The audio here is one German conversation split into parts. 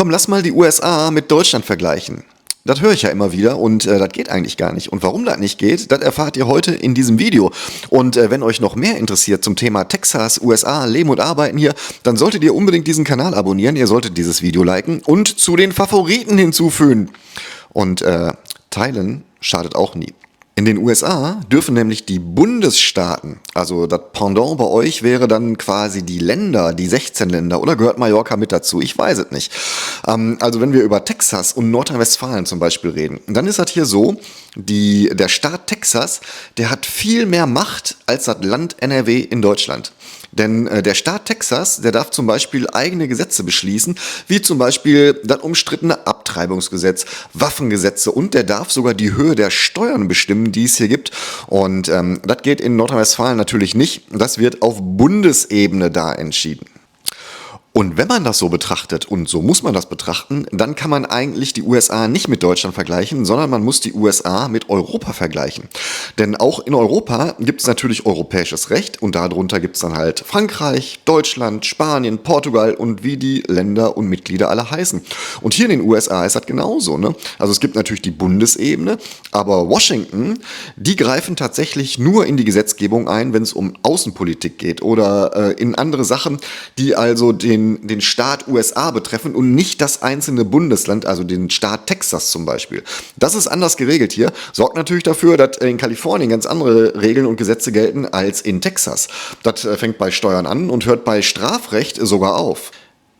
Komm, lass mal die USA mit Deutschland vergleichen. Das höre ich ja immer wieder und das geht eigentlich gar nicht. Und warum das nicht geht, das erfahrt ihr heute in diesem Video. Und wenn euch noch mehr interessiert zum Thema Texas, USA, Leben und Arbeiten hier, dann solltet ihr unbedingt diesen Kanal abonnieren, ihr solltet dieses Video liken und zu den Favoriten hinzufügen. Und teilen schadet auch nie. In den USA dürfen nämlich die Bundesstaaten, also das Pendant bei euch wäre dann quasi die Länder, die 16 Länder, oder gehört Mallorca mit dazu? Ich weiß es nicht. Also wenn wir über Texas und Nordrhein-Westfalen zum Beispiel reden, dann ist das hier so, der Staat Texas, der hat viel mehr Macht als das Land NRW in Deutschland. Denn der Staat Texas, der darf zum Beispiel eigene Gesetze beschließen, wie zum Beispiel das umstrittene Abtreibungsgesetz, Waffengesetze, und der darf sogar die Höhe der Steuern bestimmen, die es hier gibt. Und das geht in Nordrhein-Westfalen natürlich nicht. Das wird auf Bundesebene da entschieden. Und wenn man das so betrachtet, und so muss man das betrachten, dann kann man eigentlich die USA nicht mit Deutschland vergleichen, sondern man muss die USA mit Europa vergleichen. Denn auch in Europa gibt es natürlich europäisches Recht und darunter gibt es dann halt Frankreich, Deutschland, Spanien, Portugal und wie die Länder und Mitglieder alle heißen. Und hier in den USA ist das genauso, ne? Also es gibt natürlich die Bundesebene, aber Washington, die greifen tatsächlich nur in die Gesetzgebung ein, wenn es um Außenpolitik geht oder in andere Sachen, die also den Staat USA betreffen und nicht das einzelne Bundesland, also den Staat Texas zum Beispiel. Das ist anders geregelt hier, sorgt natürlich dafür, dass in Kalifornien ganz andere Regeln und Gesetze gelten als in Texas. Das fängt bei Steuern an und hört bei Strafrecht sogar auf.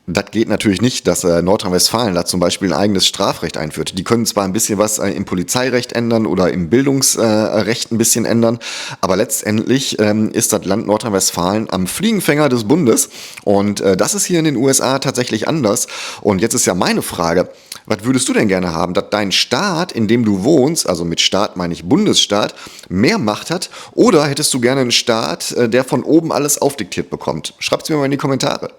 Das geht natürlich nicht, dass Nordrhein-Westfalen da zum Beispiel ein eigenes Strafrecht einführt. Die können zwar ein bisschen was im Polizeirecht ändern oder im Bildungsrecht ein bisschen ändern, aber letztendlich ist das Land Nordrhein-Westfalen am Fliegenfänger des Bundes, und das ist hier in den USA tatsächlich anders. Und jetzt ist ja meine Frage, was würdest du denn gerne haben, dass dein Staat, in dem du wohnst, also mit Staat meine ich Bundesstaat, mehr Macht hat, oder hättest du gerne einen Staat, der von oben alles aufdiktiert bekommt? Schreibt's mir mal in die Kommentare.